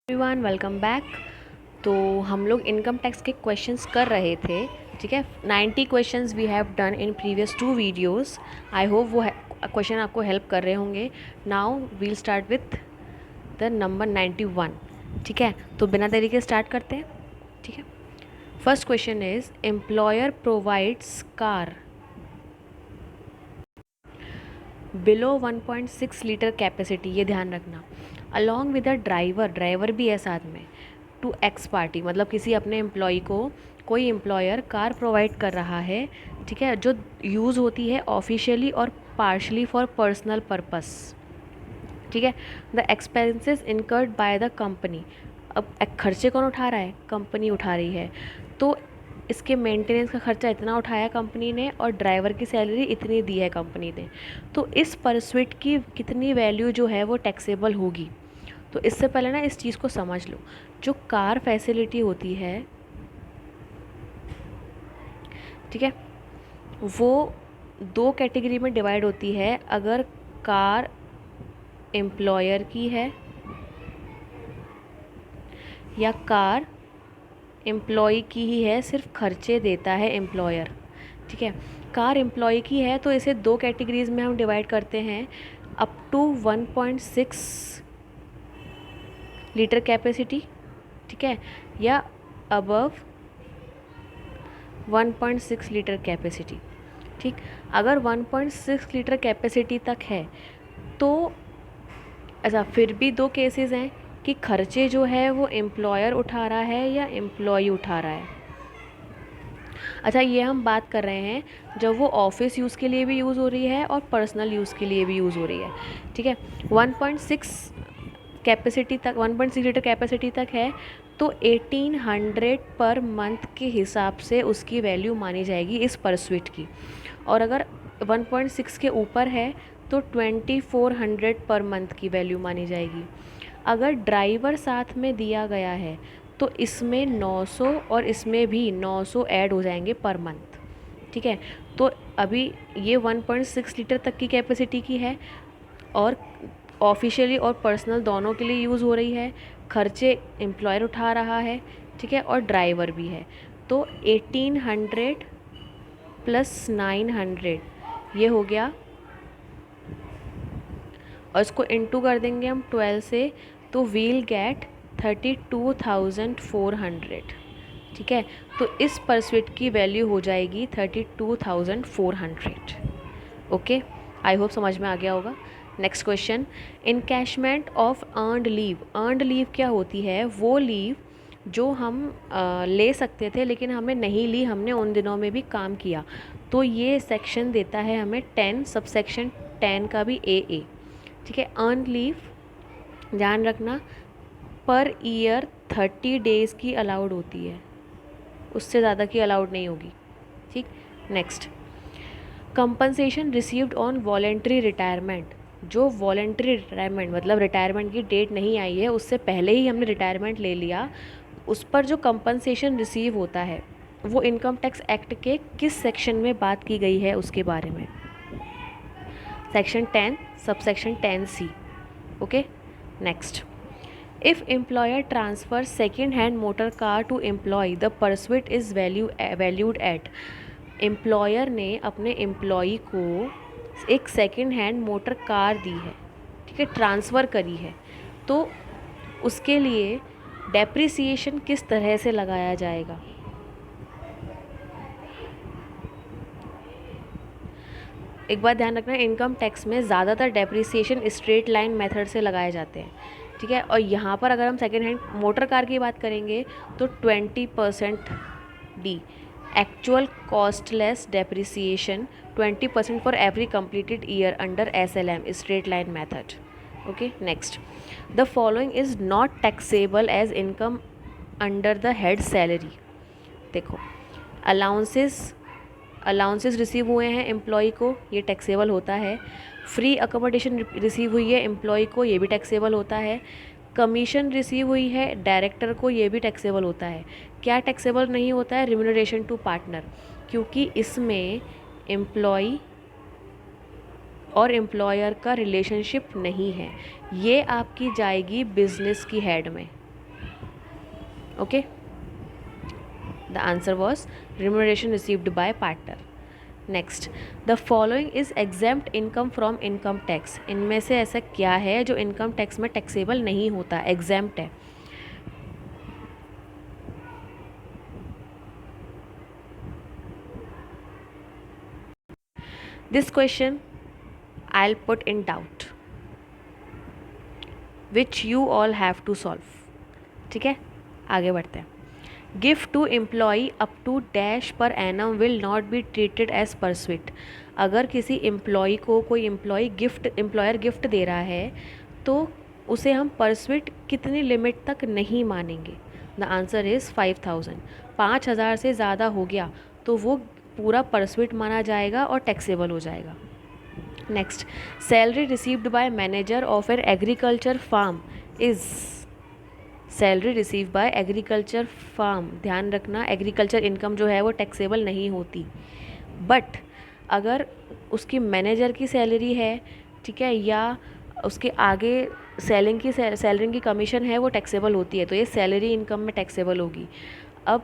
Everyone welcome back. तो हम लोग इनकम टैक्स के क्वेश्चंस कर रहे थे। ठीक है, 90 questions we have done in previous 2 videos. I hope वो क्वेश्चन आपको हेल्प कर रहे होंगे। Now we'll start with the number 91। ठीक है, तो बिना देरी के स्टार्ट करते हैं। ठीक है, first question is employer provides car below 1.6 litre capacity, ये ध्यान रखना, अलॉन्ग विद अ ड्राइवर भी है साथ में, टू एक्स पार्टी, मतलब किसी अपने एम्प्लॉय को कोई एम्प्लॉयर कार प्रोवाइड कर रहा है। ठीक है, जो यूज़ होती है ऑफिशियली और पार्शली फॉर पर्सनल पर्पस। ठीक है, the expenses incurred by the company, अब खर्चे कौन उठा रहा है? कंपनी उठा रही है। तो इसके मेंटेनेंस का खर्चा इतना उठाया कंपनी ने और ड्राइवर की सैलरी इतनी दी है कंपनी ने। तो इस परस्विट की कितनी वैल्यू जो है वो टैक्सेबल होगी? तो इससे पहले ना इस चीज़ को समझ लो, जो कार फैसिलिटी होती है, ठीक है, वो दो कैटेगरी में डिवाइड होती है। अगर कार एम्प्लॉयर की है या कार एम्प्लॉय की ही है, सिर्फ खर्चे देता है एम्प्लॉयर। ठीक है, कार एम्प्लॉय की है तो इसे दो कैटेगरीज में हम डिवाइड करते हैं, अप टू 1.6 लीटर कैपेसिटी, ठीक है, या अबव 1.6 लीटर कैपेसिटी। ठीक, अगर 1.6 लीटर कैपेसिटी तक है तो ऐसा फिर भी दो केसेस हैं कि खर्चे जो है वो एम्प्लॉयर उठा रहा है या एम्प्लॉय उठा रहा है। अच्छा, ये हम बात कर रहे हैं जब वो ऑफिस यूज़ के लिए भी यूज़ हो रही है और पर्सनल यूज़ के लिए भी यूज़ हो रही है। ठीक है, 1.6 कैपेसिटी तक, 1.6 लीटर कैपेसिटी तक है तो 1800 पर मंथ के हिसाब से उसकी वैल्यू मानी जाएगी इस परस्विट की। और अगर 1.6 के ऊपर है तो 2400 पर मंथ की वैल्यू मानी जाएगी। अगर ड्राइवर साथ में दिया गया है तो इसमें 900 और इसमें भी 900 ऐड हो जाएंगे पर मंथ। ठीक है, तो अभी ये 1.6 लीटर तक की कैपेसिटी की है और ऑफिशियली और पर्सनल दोनों के लिए यूज़ हो रही है, खर्चे एम्प्लॉयर उठा रहा है, ठीक है, और ड्राइवर भी है। तो 1800 प्लस 900 ये हो गया, और इसको इंटू कर देंगे हम 12 से, तो वील गेट 32,400। ठीक है, तो इस परस्विट की वैल्यू हो जाएगी 32,400। ओके, आई होप समझ में आ गया होगा। Next question, encashment of earned leave. Earned leave क्या होती है? वो लीव जो हम ले सकते थे लेकिन हमने नहीं ली, हमने उन दिनों में भी काम किया। तो ये सेक्शन देता है हमें 10, सबसेक्शन 10 का भी ए। ठीक है, अर्न लीव ध्यान रखना, पर ईयर 30 डेज़ की अलाउड होती है, उससे ज़्यादा की अलाउड नहीं होगी। ठीक, next, compensation received on voluntary retirement. जो वॉलेंट्री रिटायरमेंट मतलब रिटायरमेंट की डेट नहीं आई है, उससे पहले ही हमने रिटायरमेंट ले लिया, उस पर जो कंपनसेशन रिसीव होता है वो इनकम टैक्स एक्ट के किस सेक्शन में बात की गई है उसके बारे में? Section 10, subsection 10C। Okay, next, if employer transfer second hand motor car to employ, the perquisite is valued at. Employer ने अपने एम्प्लॉई को एक सेकेंड हैंड मोटर कार दी है, ठीक है, ट्रांसफ़र करी है, तो उसके लिए डेप्रिसिएशन किस तरह से लगाया जाएगा? एक बात ध्यान रखना, इनकम टैक्स में ज़्यादातर डेप्रिसिएशन स्ट्रेट लाइन मेथड से लगाए जाते हैं। ठीक है, और यहाँ पर अगर हम सेकेंड हैंड मोटर कार की बात करेंगे तो 20% D, actual cost less depreciation 20% for every completed year under SLM, straight line method. Okay, next, the following is not taxable as income under the head salary. देखो, अलाउंसेस रिसीव हुए हैं employ को, ये taxable होता है। फ्री अकोमोडेशन रिसीव हुई है employ को, ये भी टैक्सेबल होता है। कमीशन रिसीव हुई है डायरेक्टर को, ये भी टैक्सेबल होता है। क्या टैक्सेबल नहीं होता है? रिम्यूनरेशन टू पार्टनर, क्योंकि इसमें एम्प्लॉय और एम्प्लॉयर का रिलेशनशिप नहीं है, ये आपकी जाएगी बिजनेस की हेड में। Okay, the answer was remuneration received by partner. Next, the following is exempt income from income tax. इनमें से ऐसा क्या है जो इनकम टैक्स में टैक्सेबल नहीं होता, एग्जेम्प्ट है? This question I will put in doubt which you all have to solve. ठीक है, आगे बढ़ते हैं। Gift to employee up to dash पर annum will not be treated as perquisite. अगर किसी एम्प्लॉई को कोई एम्प्लॉयर गिफ्ट दे रहा है तो उसे हम परस्विट कितनी लिमिट तक नहीं मानेंगे? The answer is 5000। 5000 से ज़्यादा हो गया तो वो पूरा परस्विट माना जाएगा और टैक्सेबल हो जाएगा। Next, salary received by manager of an agriculture farm is. Salary receive by agriculture farm, ध्यान रखना एग्रीकल्चर इनकम जो है वो टैक्सेबल नहीं होती, बट अगर उसकी मैनेजर की सैलरी है, ठीक है, या उसके आगे सैलरी की कमीशन है, वो टैक्सेबल होती है, तो ये सैलरी इनकम में टैक्सेबल होगी। अब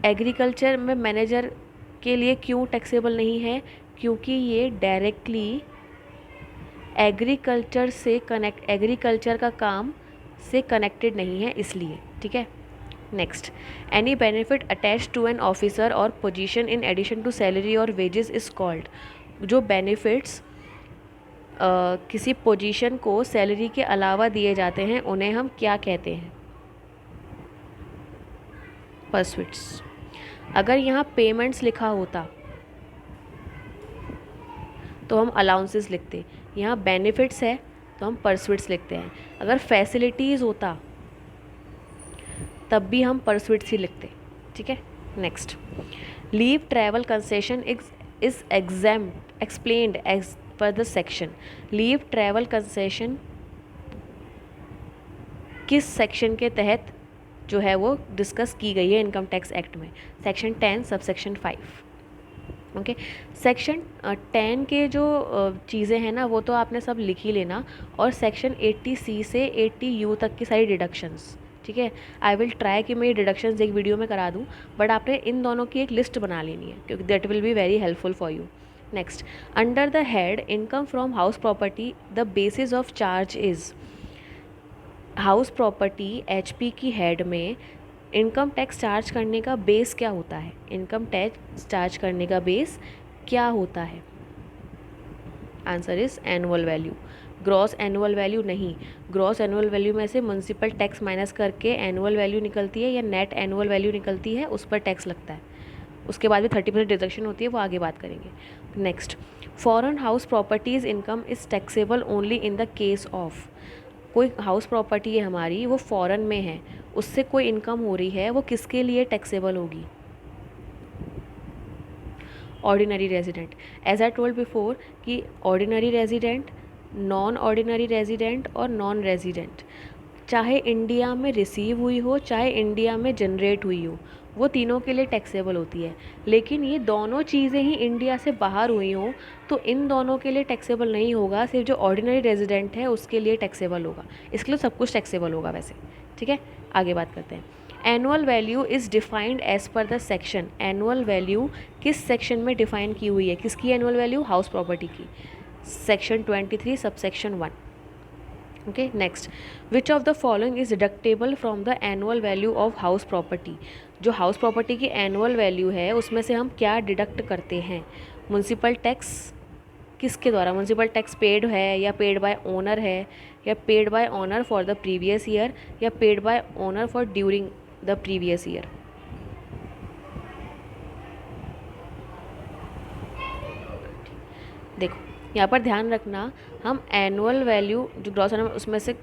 एग्रीकल्चर में मैनेजर के लिए क्यों टैक्सेबल नहीं है? क्योंकि ये डायरेक्टली एग्रीकल्चर का काम से कनेक्टेड नहीं है, इसलिए। ठीक है, next, any benefit attach to an officer और position in addition to salary और वेजेस इज कॉल्ड। जो बेनिफिट्स किसी पोजीशन को सैलरी के अलावा दिए जाते हैं उन्हें हम क्या कहते हैं? परस्विट्स। अगर यहाँ पेमेंट्स लिखा होता तो हम अलाउंसेस लिखते, यहाँ बेनिफिट्स है तो हम परस्विट्स लिखते हैं। अगर फैसिलिटीज़ होता तब भी हम परस्विट्स ही लिखते। ठीक है, next, leave travel concession is exempt explained as per the section. Leave travel concession किस सेक्शन के तहत जो है वो डिस्कस की गई है इनकम टैक्स एक्ट में? Section 10 subsection 5। ओके, सेक्शन 10 के जो चीज़ें हैं ना वो तो आपने सब लिख ही लेना, और सेक्शन 80C से 80U तक की सारी डिडक्शंस। ठीक है, आई विल ट्राई कि मैं ये डिडक्शंस एक वीडियो में करा दूँ, बट आपने इन दोनों की एक लिस्ट बना लेनी है क्योंकि that will be very helpful for you. Next, under the head income from house property the basis of charge is. House property HP की हेड में इनकम टैक्स चार्ज करने का बेस क्या होता है? इनकम टैक्स चार्ज करने का base क्या होता है? Answer is annual value. Gross annual value नहीं, ग्रॉस एनुअल वैल्यू में से म्युनिसिपल टैक्स माइनस करके एनुअल वैल्यू निकलती है या नेट एनुअल वैल्यू निकलती है, उस पर टैक्स लगता है। उसके बाद भी 30% डिडक्शन होती है, वो आगे बात करेंगे। Next, foreign house properties income is taxable only in the case of. कोई हाउस प्रॉपर्टी है हमारी, वो फॉरेन में है, उससे कोई इनकम हो रही है, वो किसके लिए टैक्सेबल होगी? Ordinary resident. As I told before कि ordinary resident, non ordinary resident और नॉन रेजिडेंट, चाहे इंडिया में रिसीव हुई हो चाहे इंडिया में जनरेट हुई हो, वो तीनों के लिए टैक्सेबल होती है। लेकिन ये दोनों चीज़ें ही इंडिया से बाहर हुई हों तो इन दोनों के लिए टैक्सेबल नहीं होगा, सिर्फ जो ऑर्डिनरी रेजिडेंट है उसके लिए टैक्सेबल होगा। इसके लिए सब कुछ टैक्सेबल होगा वैसे। ठीक है, आगे बात करते हैं। Annual value is defined as per the section. Annual value किस सेक्शन में डिफाइन की हुई है? किसकी एनुअल वैल्यू? हाउस प्रॉपर्टी की, section 23 subsection 1। Okay, next, which of the following is deductible from the annual value of house property. जो house property की annual value है उसमें से हम क्या डिडक्ट करते हैं? म्युनिसिपल टैक्स किसके द्वारा? म्युनिसिपल टैक्स पेड है या पेड बाय ओनर है, या paid by owner for the previous year, या paid by owner for during the previous year. देखो यहाँ पर ध्यान रखना, हम एनुअल वैल्यू जो ग्रॉस एनुअल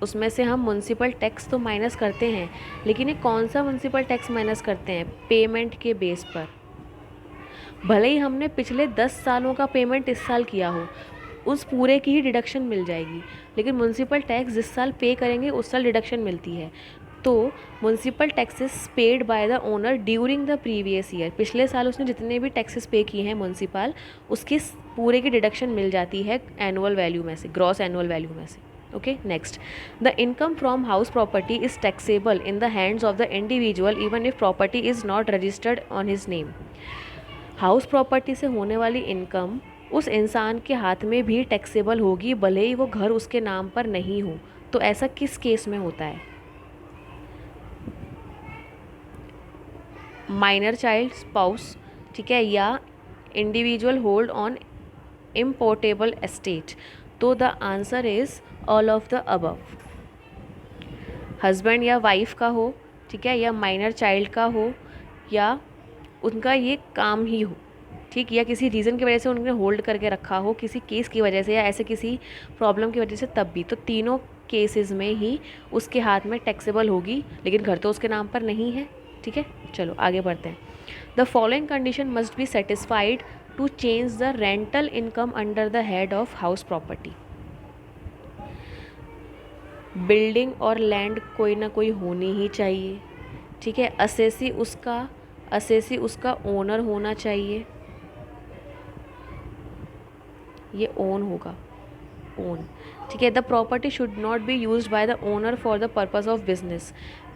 उसमें से हम म्युनिसिपल टैक्स तो माइनस करते हैं, लेकिन ये कौन सा म्युनिसिपल टैक्स माइनस करते हैं? पेमेंट के बेस पर। भले ही हमने पिछले 10 सालों का पेमेंट इस साल किया हो, उस पूरे की ही डिडक्शन मिल जाएगी, लेकिन म्युनिसिपल टैक्स जिस साल पे करेंगे उस साल डिडक्शन मिलती है। तो municipal taxes paid by the owner during the previous year, पिछले साल उसने जितने भी टैक्सेस पे किए हैं म्युनिसिपल, उसकी पूरे की डिडक्शन मिल जाती है एनुअल वैल्यू में से, ग्रॉस एनुअल वैल्यू में से। Okay, next. The income from house property is taxable in the hands of the individual even if property is not registered on his name. House property से होने वाली income उस इंसान के हाथ में भी टैक्सेबल होगी भले ही वो घर उसके नाम पर नहीं हो। तो ऐसा किस केस में होता है? माइनर चाइल्ड स्पाउस, ठीक है, या इंडिविजुअल होल्ड ऑन इम्पोर्टेबल एस्टेट। तो the answer is all of the above. Husband या वाइफ का हो, ठीक है, या माइनर चाइल्ड का हो, या उनका ये काम ही हो, ठीक, या किसी रीज़न की वजह से उन्होंने होल्ड करके रखा हो किसी केस की वजह से या ऐसे किसी प्रॉब्लम की वजह से, तब भी। तो तीनों केसेस में ही उसके हाथ में टैक्सेबल होगी, लेकिन घर तो उसके नाम पर नहीं है, ठीक है। चलो आगे बढ़ते हैं। The following condition must be satisfied to change the rental income under the head of house property. Building और लैंड कोई ना कोई होनी ही चाहिए, ठीक है। असेसी उसका ओनर होना चाहिए, ये ओन होगा, ओन, ठीक है। The property should not be used by the owner for the purpose of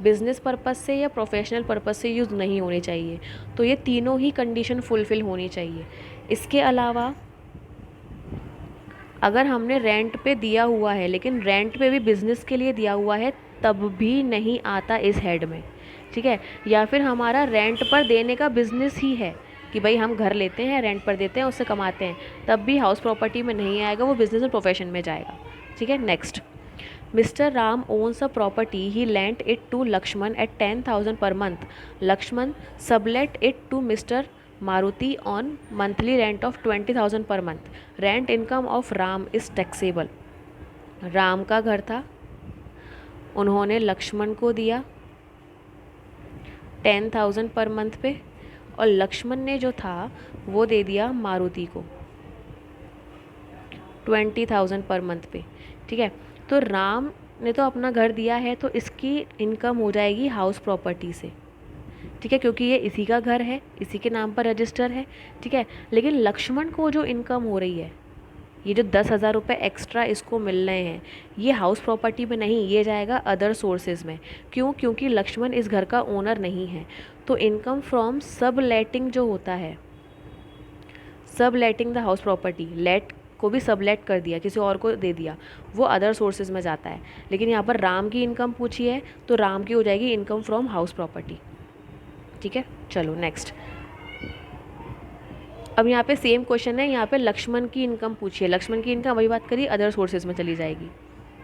business purpose से या प्रोफेशनल पर्पस से यूज़ नहीं होनी चाहिए। तो ये तीनों ही कंडीशन फुलफ़िल होनी चाहिए। इसके अलावा अगर हमने रेंट पे दिया हुआ है, लेकिन रेंट पे भी बिज़नेस के लिए दिया हुआ है, तब भी नहीं आता इस हेड में, ठीक है। या फिर हमारा रेंट पर देने का बिज़नेस ही है कि भाई हम घर लेते हैं, रेंट पर देते हैं, उससे कमाते हैं, तब भी हाउस प्रॉपर्टी में नहीं आएगा, वो बिज़नेस और प्रोफेशन में जाएगा, ठीक है। Next, mister Ram owns a property, he lent it to Lakshman at 10,000 per month. Lakshman sublet it to mister Maruti on monthly rent of 20,000 per month. Rent income of Ram is taxable. Ram का घर था, उन्होंने लक्ष्मण को दिया 10,000 पर मंथ पे, और लक्ष्मण ने जो था वो दे दिया मारुति को 20,000 पर मंथ पे, ठीक है। तो राम ने तो अपना घर दिया है, तो इसकी इनकम हो जाएगी हाउस प्रॉपर्टी से, ठीक है, क्योंकि ये इसी का घर है, इसी के नाम पर रजिस्टर है, ठीक है। लेकिन लक्ष्मण को जो इनकम हो रही है, ये जो 10,000 रुपये एक्स्ट्रा इसको मिल रहे हैं, ये हाउस प्रॉपर्टी में नहीं, ये जाएगा अदर सोर्सेज में। क्यों? क्योंकि लक्ष्मण इस घर का ओनर नहीं है। तो इनकम फ्रॉम सब लेटिंग जो होता है, subletting the house property, let को भी सब लेट कर दिया, किसी और को दे दिया, वो अदर सोर्सेज में जाता है। लेकिन यहाँ पर राम की इनकम पूछी है, तो राम की हो जाएगी इनकम फ्रॉम हाउस प्रॉपर्टी, ठीक है। चलो नेक्स्ट। अब यहाँ पे सेम क्वेश्चन है, यहाँ पे लक्ष्मण की इनकम पूछी है, लक्ष्मण की इनकम अभी बात करी, अदर सोर्सेज में चली जाएगी,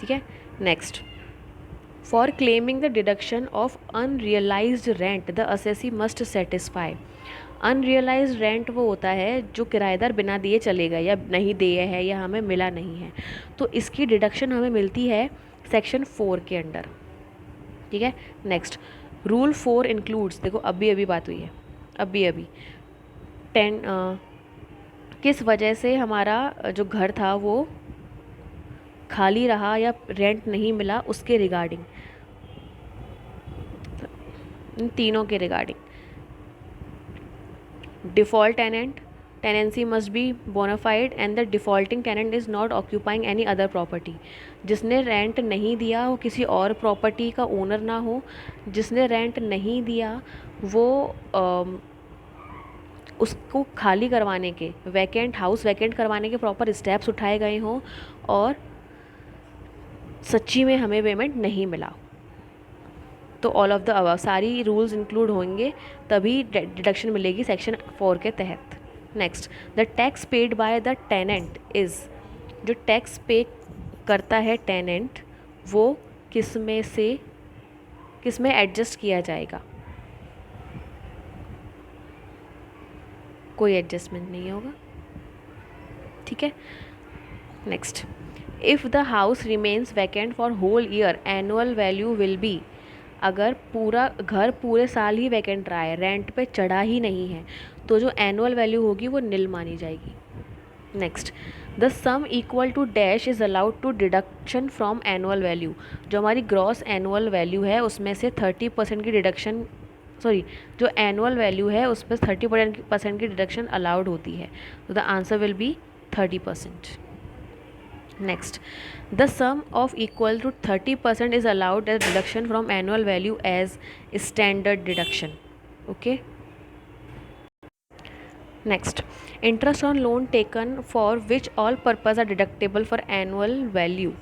ठीक है। Next, for claiming the deduction of unrealised rent the assessee must satisfy. Unrealised rent वो होता है जो किराएदार बिना दिए चले गए या नहीं दिए है या हमें मिला नहीं है, तो इसकी डिडक्शन हमें मिलती है सेक्शन 4 के अंडर, ठीक है। नेक्स्ट, रूल 4 इंक्लूड्स, देखो अभी बात हुई है, अभी 10 किस वजह से हमारा जो घर था वो खाली रहा या रेंट नहीं मिला, उसके रिगार्डिंग, इन तीनों के regarding. Default tenant, tenancy must be bona fide and the defaulting tenant is not occupying any other property. जिसने रेंट नहीं दिया वो किसी और प्रॉपर्टी का ओनर ना हो, जिसने रेंट नहीं दिया वो उसको खाली करवाने के, वैकेंट हाउस वैकेंट करवाने के प्रॉपर स्टेप्स उठाए गए हों और सच्ची में हमें पेमेंट नहीं मिला। तो ऑल ऑफ द अबव सारी रूल्स इंक्लूड होंगे, तभी डिडक्शन मिलेगी सेक्शन 4 के तहत। Next, the tax paid by the tenant is, जो टैक्स पे करता है टेनेंट, वो किस में एडजस्ट किया जाएगा? कोई एडजस्टमेंट नहीं होगा, ठीक है। Next, if the house remains vacant for whole year annual value will be. अगर पूरा घर पूरे साल ही वैकेंट रहा है, रेंट पे चढ़ा ही नहीं है, तो जो एनुअल वैल्यू होगी वो नील मानी जाएगी। Next, the sum equal to dash is allowed to deduction from annual value. जो हमारी ग्रॉस एनुअल वैल्यू है उसमें से 30% की डिडक्शन, जो एनुअल वैल्यू है उस पर 30% की डिडक्शन अलाउड होती है। तो the answer will be 30%। Next, the sum of equal to 30% is allowed as deduction from annual value as standard deduction. Okay. Next, interest on loan taken for which all purpose are deductible for annual value.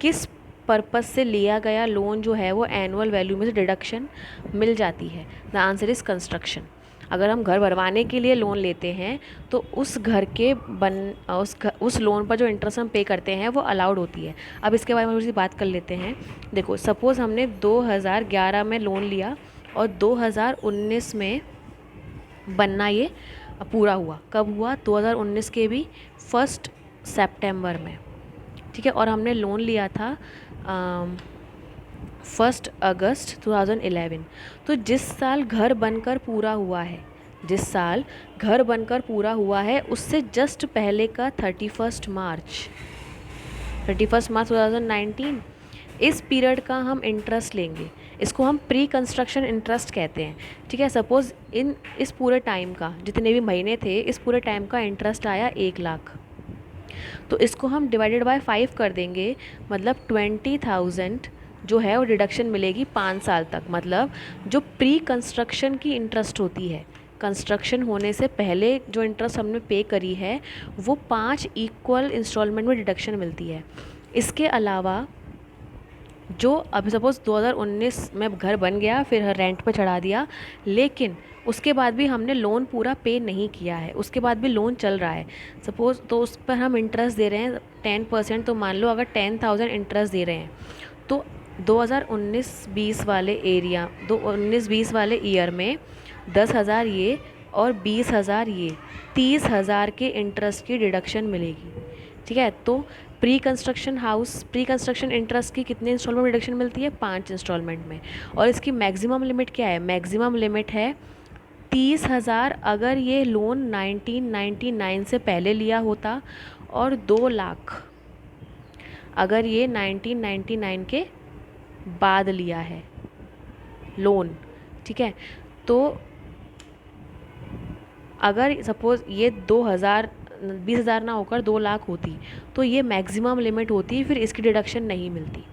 किस purpose से लिया गया loan जो है वो annual value में से deduction मिल जाती है. The answer is construction. अगर हम घर बनवाने के लिए लोन लेते हैं तो उस घर के उस लोन पर जो इंटरेस्ट हम पे करते हैं वो अलाउड होती है. अब इसके बारे में थोड़ी सी बात कर लेते हैं. देखो, सपोज़ हमने 2011 में लोन लिया और 2019 में बनना ये पूरा हुआ. कब हुआ? 2019 के भी 1 सितंबर में. ठीक है. और हमने लोन लिया था 1 अगस्त 2011. तो जिस साल घर बनकर पूरा हुआ है, जिस साल घर बनकर पूरा हुआ है उससे जस्ट पहले का 31 मार्च 2019, इस पीरियड का हम इंटरेस्ट लेंगे. इसको हम प्री कंस्ट्रक्शन इंटरेस्ट कहते हैं. ठीक है. सपोज़ इस पूरे टाइम का, जितने भी महीने थे, इस पूरे टाइम का इंटरेस्ट आया 1 लाख. तो इसको हम डिवाइडेड बाय 5 कर देंगे. मतलब 20,000 जो है वो डिडक्शन मिलेगी 5 साल तक. मतलब जो प्री कंस्ट्रक्शन की इंटरेस्ट होती है, कंस्ट्रक्शन होने से पहले जो इंटरेस्ट हमने पे करी है, वो 5 इक्वल इंस्टॉलमेंट में डिडक्शन मिलती है. इसके अलावा जो अभी सपोज़ 2019 में घर बन गया, फिर रेंट पे चढ़ा दिया, लेकिन उसके बाद भी हमने लोन पूरा पे नहीं किया है, उसके बाद भी लोन चल रहा है सपोज़, तो उस पर हम इंटरेस्ट दे रहे हैं 10%. तो मान लो अगर 10,000 इंटरेस्ट दे रहे हैं तो 2019-20 वाले 19-20 वाले ईयर में 10,000 ये और 20,000 ये, 30,000 के इंटरेस्ट की डिडक्शन मिलेगी. ठीक है. तो प्री कंस्ट्रक्शन इंटरेस्ट की कितने इंस्टॉलमेंट में डिडक्शन मिलती है? 5 इंस्टॉलमेंट में. और इसकी मैक्सिमम लिमिट क्या है? मैक्सिमम लिमिट है 30,000 अगर ये लोन 1999 से पहले लिया होता, और 2 लाख अगर ये 1999 के बाद लिया है लोन. ठीक है. तो अगर सपोज़ ये 20,000 ना होकर 2 लाख होती तो ये मैक्सिमम लिमिट होती, फिर इसकी डिडक्शन नहीं मिलती.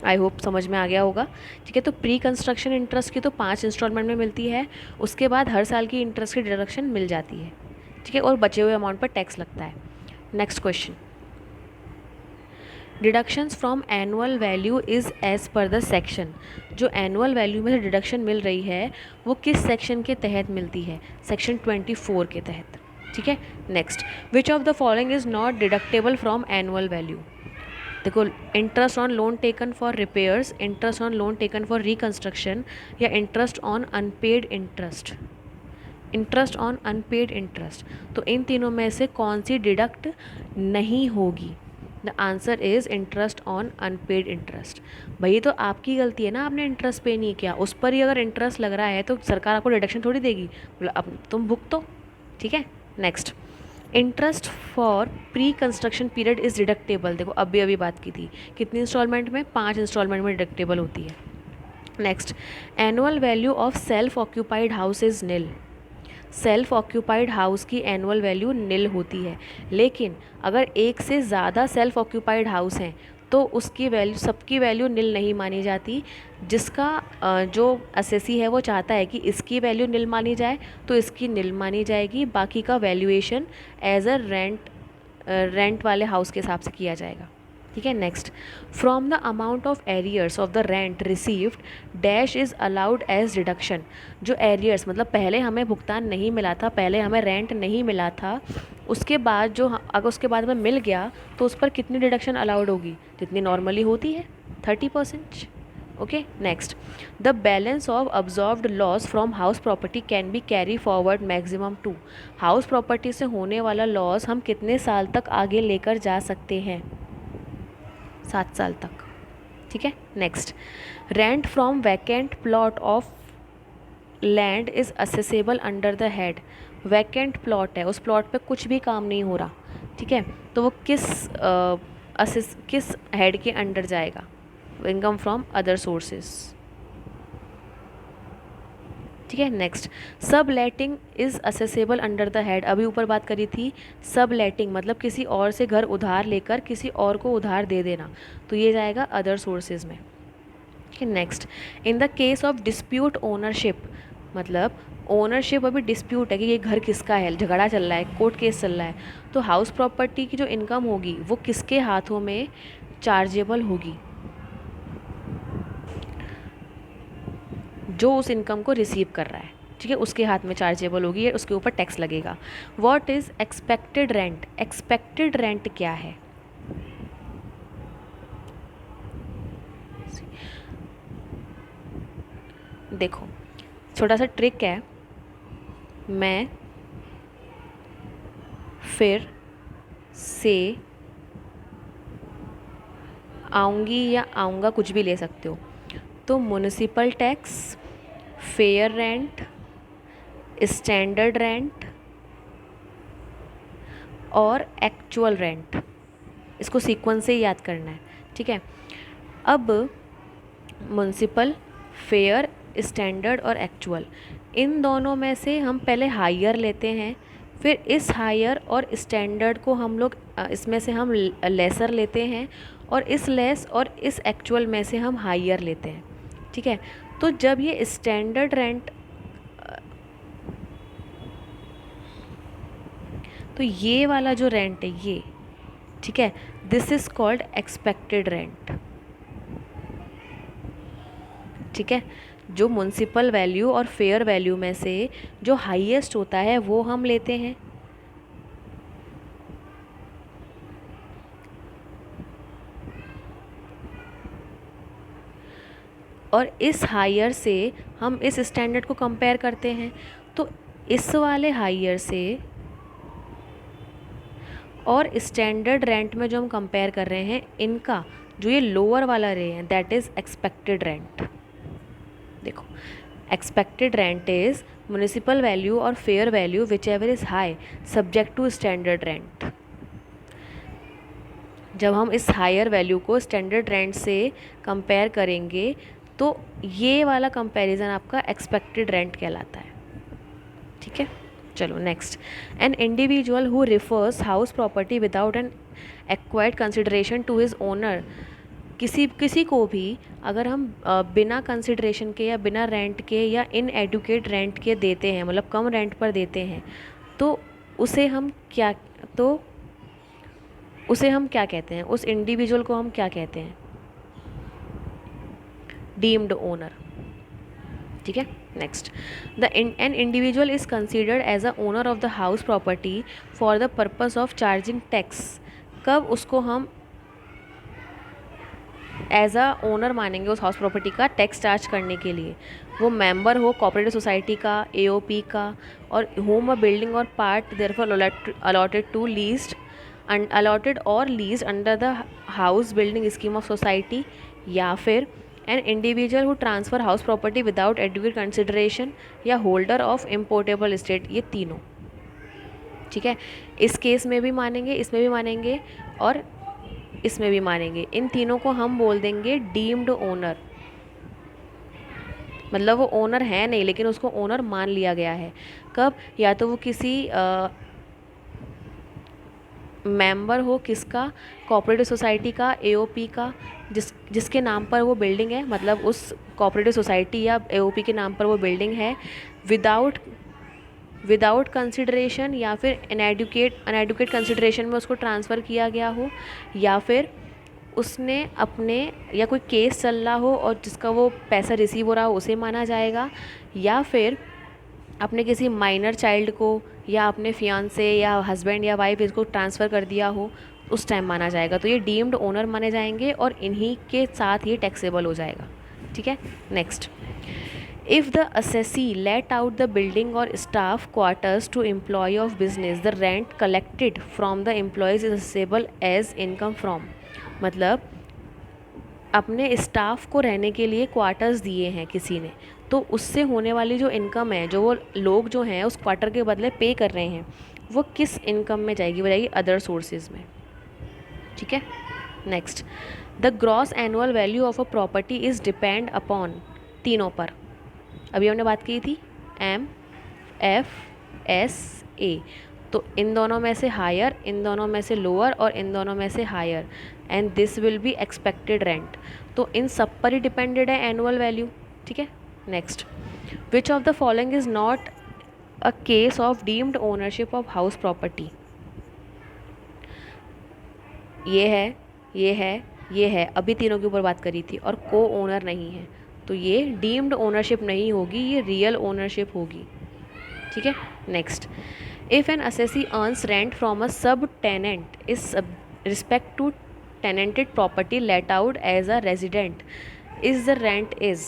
आई होप समझ में आ गया होगा. ठीक है. तो प्री कंस्ट्रक्शन इंटरेस्ट की तो 5 इंस्टॉलमेंट में मिलती है, उसके बाद हर साल की इंटरेस्ट की डिडक्शन मिल जाती है. ठीक है. और बचे हुए अमाउंट पर टैक्स लगता है. Next question, deductions from annual value is as per the section. जो एनुअल वैल्यू में से डिडक्शन मिल रही है वो किस सेक्शन के तहत मिलती है? सेक्शन 24 के तहत. ठीक है. Next, which of the following is not deductible from annual value. देखो, interest on loan taken for repairs, interest on loan taken for reconstruction, या interest on unpaid interest. Interest on unpaid interest. तो इन तीनों में से कौन सी deduct नहीं होगी? The answer is interest on unpaid interest. भाई तो आपकी गलती है ना, आपने इंटरेस्ट पे नहीं किया, उस पर ही अगर इंटरेस्ट लग रहा है तो सरकार आपको डिडक्शन थोड़ी देगी. बोला अब तुम भुगतो. ठीक है. Next, interest for pre construction period is deductible. देखो अभी बात की थी, कितनी इंस्टॉलमेंट में? 5 इंस्टॉलमेंट में डिडक्टेबल होती है. Next, annual value of self occupied house is nil. Self occupied house की एनुअल वैल्यू निल होती है, लेकिन अगर एक से ज़्यादा सेल्फ ऑक्यूपाइड हाउस हैं तो उसकी वैल्यू, सबकी वैल्यू निल नहीं मानी जाती. जिसका जो असेसी है वो चाहता है कि इसकी वैल्यू निल मानी जाए तो इसकी निल मानी जाएगी, बाकी का वैल्यूएशन एज अ रेंट वाले हाउस के हिसाब से किया जाएगा. ठीक है. Next, from the amount of arrears of the rent received dash is allowed as deduction. जो एरियर्स मतलब पहले हमें भुगतान नहीं मिला था, पहले हमें रेंट नहीं मिला था, उसके बाद जो अगर उसके बाद हमें मिल गया तो उस पर कितनी डिडक्शन अलाउड होगी? जितनी नॉर्मली होती है, 30%. Okay. Next, the balance of absorbed loss from house property can be carry forward maximum 2. House property से होने वाला लॉस हम कितने साल तक आगे लेकर जा सकते हैं? 7 साल तक. ठीक है. Next, rent from vacant plot of land is assessable under the head. Vacant plot है, उस प्लॉट पे कुछ भी काम नहीं हो रहा. ठीक है. तो वो किस हेड के अंडर जाएगा? Income from other sources. ठीक है। Next, subletting is assessable under the head. अभी ऊपर बात करी थी सब लेटिंग मतलब किसी और से घर उधार लेकर किसी और को उधार दे देना, तो ये जाएगा अदर सोर्सेज में। ठीक है। Next, in the case of dispute ownership, मतलब ओनरशिप अभी डिस्प्यूट है कि ये घर किसका है, झगड़ा चल रहा है, कोर्ट केस चल रहा है, तो हाउस प्रॉपर्टी की जो इनकम होगी वो किसके हाथों में चार्जेबल होगी, जो उस इनकम को रिसीव कर रहा है, ठीक है, उसके हाथ में चार्जेबल होगी, या उसके ऊपर टैक्स लगेगा। What is expected rent? Expected rent क्या है? देखो, छोटा सा ट्रिक है, मैं फिर से आऊँगी या आऊँगा, कुछ भी ले सकते हो। तो municipal tax, fair rent, standard rent और एक्चुअल रेंट, इसको सीक्वेंस से याद करना है। ठीक है। अब म्युनिसिपल, फेयर, स्टैंडर्ड और एक्चुअल, इन दोनों में से हम पहले हायर लेते हैं, फिर इस हायर और स्टैंडर्ड को हम लोग इसमें से हम लेसर लेते हैं, और इस लेस और इस एक्चुअल में से हम हायर लेते हैं। ठीक है। तो जब ये स्टैंडर्ड रेंट, तो ये वाला जो रेंट है ये, ठीक है, this is called expected rent. ठीक है। जो म्युनिसिपल वैल्यू और फेयर वैल्यू में से जो हाईएस्ट होता है वो हम लेते हैं, और इस हायर से हम इस स्टैंडर्ड को कंपेयर करते हैं। तो इस वाले हायर से और स्टैंडर्ड रेंट में जो हम कंपेयर कर रहे हैं, इनका जो ये लोअर वाला रे है दैट इज़ एक्सपेक्टेड रेंट। देखो, expected rent is municipal value और fair value whichever is high subject to standard rent. जब हम इस हायर वैल्यू को स्टैंडर्ड रेंट से कंपेयर करेंगे तो ये वाला कंपैरिजन आपका एक्सपेक्टेड रेंट कहलाता है। ठीक है। चलो next, an individual who refers house property without an acquired consideration to his owner, किसी को भी अगर हम बिना कंसिडरेशन के या बिना रेंट के या इनएडुकेट रेंट के देते हैं, मतलब कम रेंट पर देते हैं, तो उसे हम क्या कहते हैं? उस इंडिविजुअल को हम क्या कहते हैं? Deemed owner. ठीक है। Next, an individual is considered as a owner of the house property for the purpose of charging tax. कब उसको हम एज अ ओनर मानेंगे उस हाउस प्रॉपर्टी का टैक्स चार्ज करने के लिए? वो मेंबर हो कोऑपरेटिव सोसाइटी का, एओपी का, और होम अ बिल्डिंग और part therefor allotted to leased allotted or leased under the house building scheme of society, या फिर an individual who transfer house property without adequate consideration, या holder of impartible estate. ये तीनों, ठीक है, इस case में भी मानेंगे, इसमें भी मानेंगे और इसमें भी मानेंगे। इन तीनों को हम बोल देंगे डीम्ड ओनर, मतलब वो ओनर है नहीं लेकिन उसको ओनर मान लिया गया है। कब? या तो वो किसी मेंबर हो, किसका? कोऑपरेटिव सोसाइटी का, एओपी का, जिसके नाम पर वो बिल्डिंग है, मतलब उस कोऑपरेटिव सोसाइटी या एओपी के नाम पर वो बिल्डिंग है, विदाउट कंसिडरेशन, या फिर अनएडुकेट कंसिडरेशन में उसको ट्रांसफ़र किया गया हो, या फिर उसने अपने या कोई केस चल रहा हो और जिसका वो पैसा रिसीव हो रहा हो उसे माना जाएगा, या फिर अपने किसी माइनर चाइल्ड को या अपने फियांसे या हस्बैंड या वाइफ इसको ट्रांसफ़र कर दिया हो, उस टाइम माना जाएगा। तो ये डीम्ड ओनर माने जाएंगे और इन्हीं के साथ ये टैक्सेबल हो जाएगा। ठीक है। Next, if the assessee let out the building और staff quarters to employ of business, the rent collected from the employees is assessable as income from, मतलब अपने स्टाफ को रहने के लिए क्वार्टर्स दिए हैं किसी ने, तो उससे होने वाली जो इनकम है, जो वो लोग जो हैं उस क्वार्टर के बदले पे कर रहे हैं, वो किस इनकम में जाएगी? वो जाएगी अदर सोर्सेज में। ठीक है। Next, the gross annual value of a property is depend upon, तीनों पर अभी हमने बात की थी, MFSA। तो इन दोनों में से हायर, इन दोनों में से लोअर और इन दोनों में से higher, and this will be expected rent. तो इन सब पर ही डिपेंडेड है एनुअल वैल्यू। ठीक है, next, which of the following is not a case of deemed ownership of house property. ये है, अभी तीनों के ऊपर बात करी थी, और को ओनर नहीं है, तो ये डीम्ड ओनरशिप नहीं होगी, ये रियल ओनरशिप होगी। ठीक है, next, if an assessee earns rent from a sub tenant is respect to tenanted property let out as a resident is the rent is.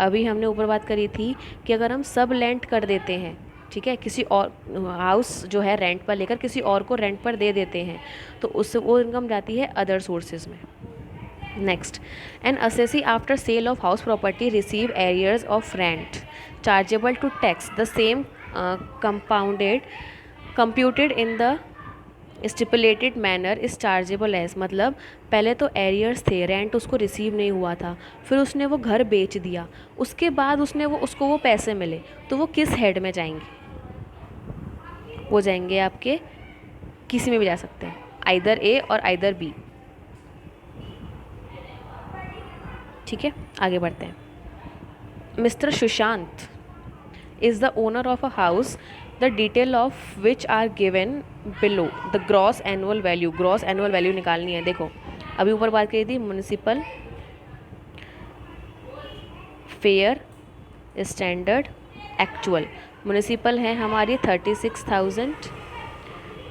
अभी हमने ऊपर बात करी थी कि अगर हम सब लेंट कर देते हैं, ठीक है, किसी और हाउस जो है रेंट पर लेकर किसी और को रेंट पर दे देते हैं, तो उससे वो इनकम जाती है अदर सोर्सेज में। Next, an assessee after sale of house property receive arrears of rent chargeable to tax the same computed in the stipulated manner is chargeable as. मतलब पहले तो एरियर्स थे, रेंट उसको रिसीव नहीं हुआ था, फिर उसने वो घर बेच दिया, उसके बाद उसको वो पैसे मिले, तो वो किस हेड में जाएंगे? वो जाएंगे आपके, किसी में भी जा सकते हैं, आइदर ए और आइदर बी। ठीक है, आगे बढ़ते हैं। Mister Sushant is the owner of a house, the detail of which are given below the gross annual value। gross annual value निकालनी है। देखो अभी ऊपर बात करी थी municipal, fair, standard, actual. Municipal है हमारी 36,000,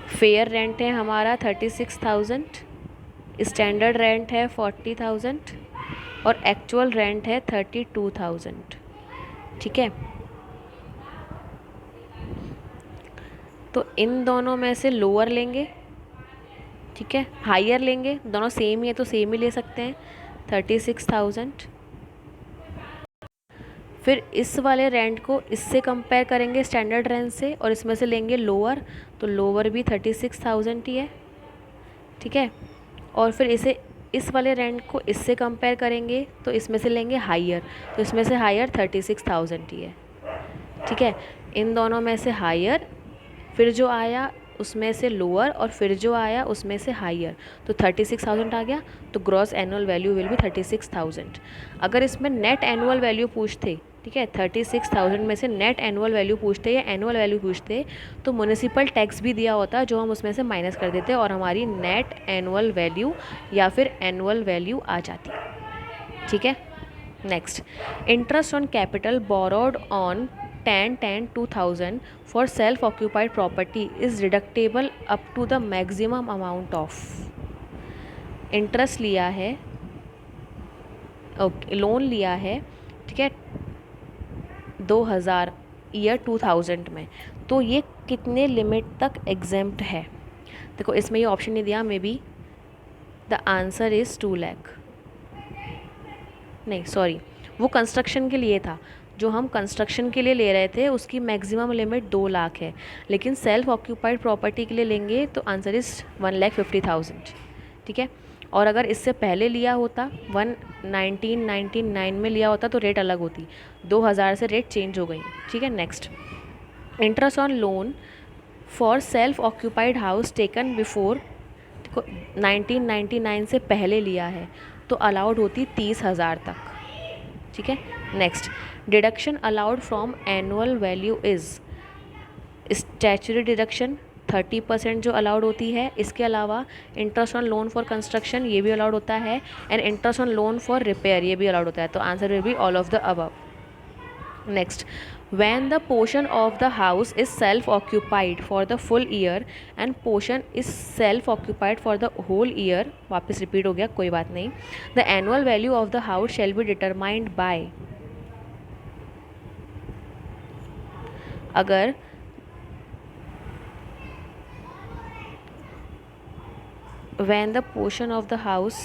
फेयर रेंट है हमारा 36,000, स्टैंडर्ड रेंट है 40,000 और एक्चुअल रेंट है 32,000। ठीक है, तो इन दोनों में से लोअर लेंगे, ठीक है, हायर लेंगे, दोनों सेम ही है तो सेम ही ले सकते हैं, 36,000। फिर इस वाले रेंट को इससे कंपेयर करेंगे स्टैंडर्ड रेंट से, और इसमें से लेंगे लोअर, तो लोअर भी 36,000 ही है। ठीक है, और फिर इस वाले रेंट को इससे कंपेयर करेंगे तो इसमें से लेंगे हायर, तो इसमें से हायर 36,000 ही है। ठीक है, इन दोनों में से हायर, फिर जो आया उसमें से लोअर, और फिर जो आया उसमें से हायर, तो 36,000 आ गया। तो gross annual value will B 36,000। अगर इसमें नेट एनुअल वैल्यू पूछते, ठीक है, 36,000 में से नेट एनुअल वैल्यू पूछते या एनुअल वैल्यू पूछते, तो म्युनिसिपल टैक्स भी दिया होता जो हम उसमें से माइनस कर देते और हमारी नेट एनुअल वैल्यू या फिर एनुअल वैल्यू आ जाती। ठीक है, next, interest on capital borrowed on 10-10-2000 for self-occupied property is deductible up to the maximum amount of। Interest लिया है, ओके, लोन लिया है, ठीक है, 2000 ईयर 2000 में, तो ये कितने लिमिट तक एग्जेम्प्ट है? देखो इसमें ये ऑप्शन नहीं दिया, may be the answer is 2 lakh, नहीं सॉरी, वो कंस्ट्रक्शन के लिए था, जो हम कंस्ट्रक्शन के लिए ले रहे थे उसकी मैक्सिमम लिमिट 2 लाख है, लेकिन सेल्फ ऑक्यूपाइड प्रॉपर्टी के लिए लेंगे तो आंसर इज़ 1,50,000। ठीक है, और अगर इससे पहले लिया होता 1999 में लिया होता तो रेट अलग होती, 2000 से रेट चेंज हो गई। ठीक है, next, interest on loan for self occupied house taken before 1999 से पहले लिया है तो अलाउड होती 30,000 तक। ठीक है, next, deduction allowed from annual value is statutory deduction 30% जो अलाउड होती है। इसके अलावा interest on loan for construction ये भी अलाउड होता है, and interest on loan for repair ये भी अलाउड होता है, तो answer will be all of the above. Next, when the portion of the house is self occupied for the full year and portion is self occupied for the whole year, वापस repeat हो गया, कोई बात नहीं, the annual value of the house shall be determined by, अगर when the portion of the house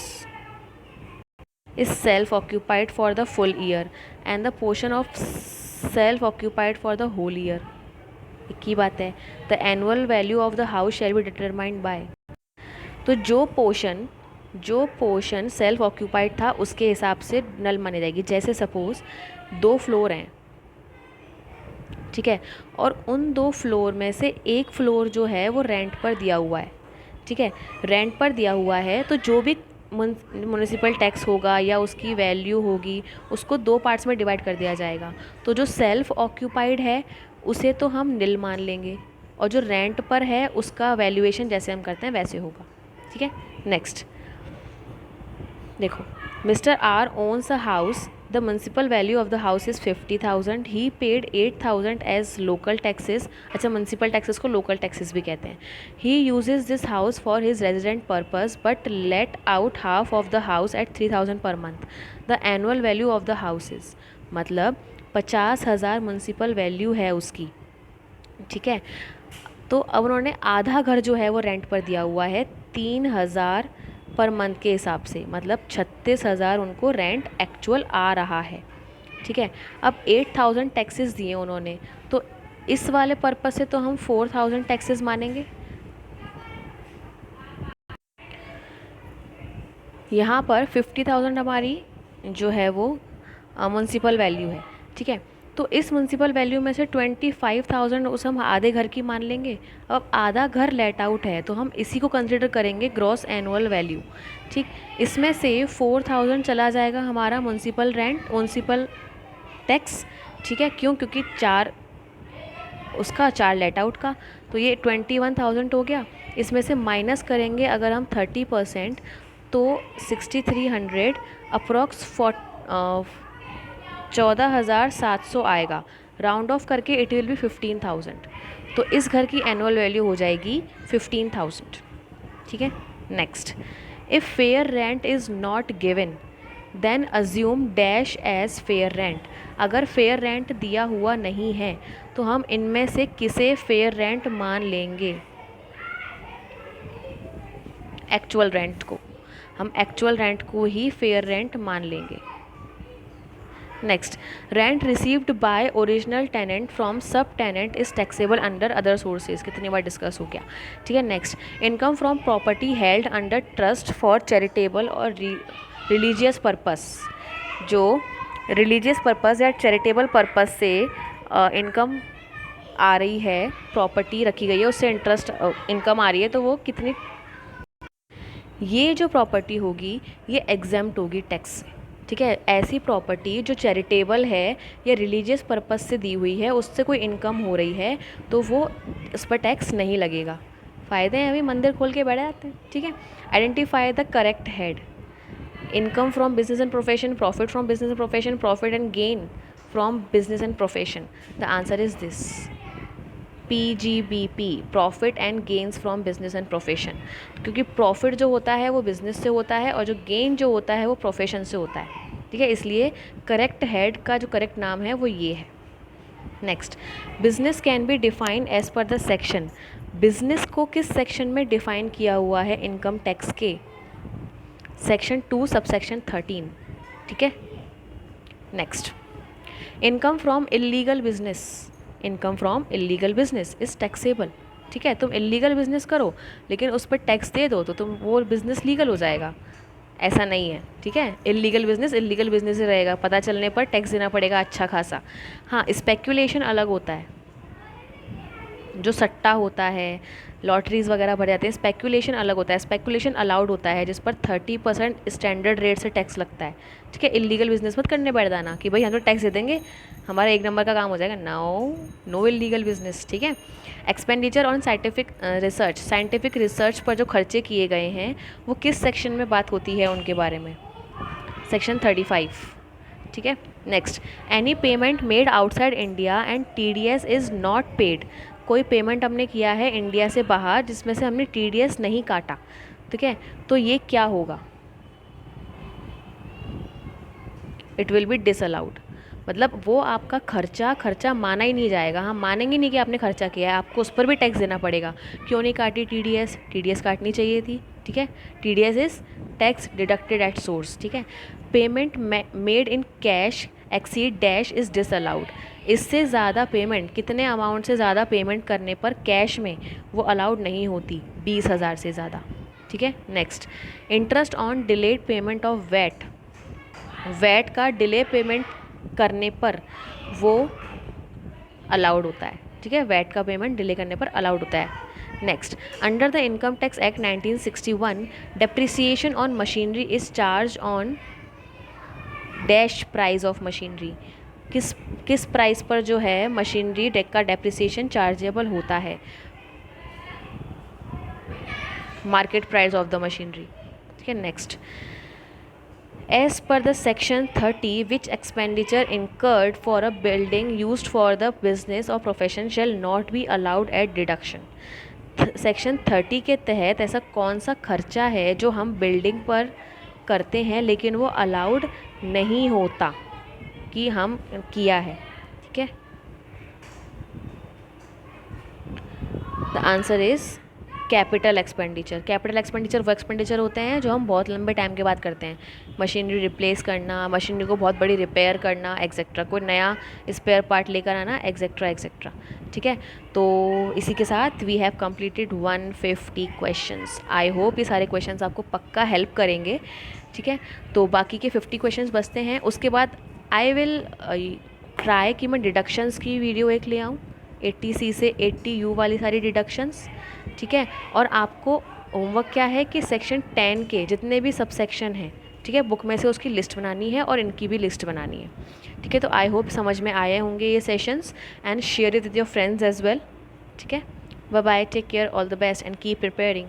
is self occupied for the full year and the portion of self occupied for the whole year, एक ही बात है, the annual value of the house shall be determined by। तो जो portion self occupied था उसके हिसाब से नल मानी जाएगी। जैसे सपोज 2 फ्लोर हैं, ठीक है। और उन 2 फ्लोर में से एक फ्लोर जो है वो रेंट पर दिया हुआ है, ठीक है। रेंट पर दिया हुआ है तो जो भी म्युनिसिपल टैक्स होगा या उसकी वैल्यू होगी उसको 2 पार्ट्स में डिवाइड कर दिया जाएगा। तो जो सेल्फ ऑक्यूपाइड है उसे तो हम निल मान लेंगे, और जो रेंट पर है उसका वैल्यूएशन जैसे हम करते हैं वैसे होगा, ठीक है। नेक्स्ट देखो, mister R owns a house, the municipal value of the house is 50,000, he paid 8,000 as local taxes. अच्छा, म्यूनसिपल टैक्सेस को लोकल टैक्सेस भी कहते हैं। He uses this house for his resident purpose but let out half of the house at 3,000 per month. The annual value of the house is, मतलब 50,000 municipal value है उसकी, ठीक है। तो अब उन्होंने आधा घर जो है वो रेंट पर दिया हुआ है 3,000 पर मंथ के हिसाब से, मतलब 36,000 उनको रेंट एक्चुअल आ रहा है, ठीक है। अब 8,000 टैक्सेस दिए उन्होंने, तो इस वाले पर्पस से तो हम 4,000 टैक्सेस मानेंगे। यहाँ पर 50,000 हमारी जो है वो म्यूनसिपल वैल्यू है, ठीक है। तो इस म्यूनसिपल वैल्यू में से 25,000 उस हम आधे घर की मान लेंगे। अब आधा घर लेट आउट है तो हम इसी को कंसिडर करेंगे ग्रॉस एनुअल वैल्यू, ठीक। इसमें से 4,000 चला जाएगा हमारा म्यूनसिपल रेंट, म्यूनसिपल टैक्स, ठीक है। क्यों? क्योंकि 4 उसका 4 लेट आउट का, तो ये 21,000 हो गया। इसमें से माइनस करेंगे अगर हम 30%, तो 6,300 अप्रॉक्स 14,700 आएगा। राउंड ऑफ करके इट विल बी 15,000। तो इस घर की एनुअल वैल्यू हो जाएगी 15,000, ठीक है। Next, if fair rent is not given then assume dash as fair rent. अगर फेयर रेंट दिया हुआ नहीं है तो हम इनमें से किसे फेयर रेंट मान लेंगे? एक्चुअल रेंट को, हम एक्चुअल रेंट को ही फेयर रेंट मान लेंगे। Next, rent received by original tenant from sub tenant is taxable under other sources. कितनी बार डिस्कस हो गया, ठीक है। Next, income from property held under trust for charitable और रिलीजियस पर्पस। जो रिलीजियस पर्पस या चैरिटेबल पर्पस से इनकम आ रही है, प्रॉपर्टी रखी गई है उससे इंटरेस्ट इनकम आ रही है, तो वो कितनी, ये जो प्रॉपर्टी होगी ये एग्जेम्प्ट होगी टैक्स से, ठीक है। ऐसी प्रॉपर्टी जो चैरिटेबल है या रिलीजियस पर्पस से दी हुई है, उससे कोई इनकम हो रही है तो वो उस पर टैक्स नहीं लगेगा। फ़ायदे हैं, अभी मंदिर खोल के बैठे आते हैं, ठीक है। Identify the correct head. Income from business and profession, profit from business and profession, profit and gain from business and profession. The answer is this, PGBP, profit and gains from business and profession. क्योंकि profit जो होता है वो business से होता है और जो गेन जो होता है वो प्रोफेशन से होता है, ठीक है। इसलिए करेक्ट हेड का जो करेक्ट नाम है वो ये है। Next, business can be define as per the section. Business को किस सेक्शन में डिफाइन किया हुआ है इनकम टैक्स के? सेक्शन 2 सबसेक्शन 13, ठीक है। Next, income from illegal business. Income from illegal business is taxable, ठीक है। तुम इलीगल बिजनेस करो लेकिन उस पर टैक्स दे दो तो तुम वो बिज़नेस लीगल हो जाएगा, ऐसा नहीं है, ठीक है। इलीगल बिजनेस ही रहेगा, पता चलने पर टैक्स देना पड़ेगा अच्छा खासा। हाँ, स्पेक्यूलेशन अलग होता है, जो सट्टा होता है, लॉटरीज़ वगैरह भर जाते हैं, स्पेक्यूलेशन अलग होता है। स्पेक्यूलेशन अलाउड होता है जिस पर 30% स्टैंडर्ड रेट से टैक्स लगता है, ठीक है। इलीगल बिजनेस मत करने बैठ जाना कि भाई हम तो टैक्स दे देंगे, हमारा 1 नंबर का काम हो जाएगा। नो इलीगल बिजनेस, ठीक है। Expenditure on scientific research, scientific research पर जो खर्चे किए गए हैं वो किस सेक्शन में बात होती है उनके बारे में? सेक्शन 35, ठीक है। Next, any payment made outside India and TDS is not paid. कोई पेमेंट हमने किया है इंडिया से बाहर जिसमें से हमने TDS नहीं काटा, ठीक है, तो ये क्या होगा? It will be disallowed. मतलब वो आपका खर्चा माना ही नहीं जाएगा। हम मानेंगे नहीं कि आपने खर्चा किया है, आपको उस पर भी टैक्स देना पड़ेगा। क्यों नहीं काटी TDS काटनी चाहिए थी, ठीक है। TDS is tax deducted at source, ठीक है। Payment made in cash exceed dash is disallowed. इससे ज़्यादा पेमेंट, कितने अमाउंट से ज़्यादा पेमेंट करने पर कैश में वो अलाउड नहीं होती, 20,000 से ज़्यादा, ठीक है। Next, interest on delayed payment of VAT का डिले पेमेंट करने पर वो अलाउड होता है, ठीक है, वैट का पेमेंट डिले करने पर अलाउड होता है। Next, under the income tax act 1961 depreciation on machinery is charge on dash price of machinery. किस किस प्राइस पर जो है मशीनरी का डेप्रिसिएशन चार्जेबल होता है? Market price of the machinery, ठीक है। Next, as per the section 30 which expenditure incurred for a building used for the business और profession shall not be allowed at deduction. Section 30 के तहत ऐसा कौन सा खर्चा है जो हम बिल्डिंग पर करते हैं लेकिन वो अलाउड नहीं होता कि हम किया है, ठीक है। The answer is capital expenditure. Capital expenditure वो एक्सपेंडिचर होते हैं जो हम बहुत लंबे टाइम के बाद करते हैं, मशीनरी रिप्लेस करना, मशीनरी को बहुत बड़ी रिपेयर करना, एक्सेट्रा, कोई नया स्पेयर पार्ट लेकर आना, एक्सेट्रा एक्सेट्रा, ठीक है। तो इसी के साथ we have completed 150 questions. I hope ये सारे क्वेश्चंस आपको पक्का हेल्प करेंगे, ठीक है। तो बाकी के 50 क्वेश्चंस बचते हैं, उसके बाद आई विल ट्राई कि मैं डिडक्शंस की वीडियो एक ले आऊँ, 80C से 80U वाली सारी डिडक्शंस, ठीक है। और आपको होमवर्क क्या है कि सेक्शन 10 के जितने भी सब सेक्शन हैं, ठीक है, बुक में से उसकी लिस्ट बनानी है और इनकी भी लिस्ट बनानी है, ठीक है। तो आई होप समझ में आए होंगे ये sessions, and share it with your friends as well, ठीक है। Bye bye, take care, all the best and keep preparing.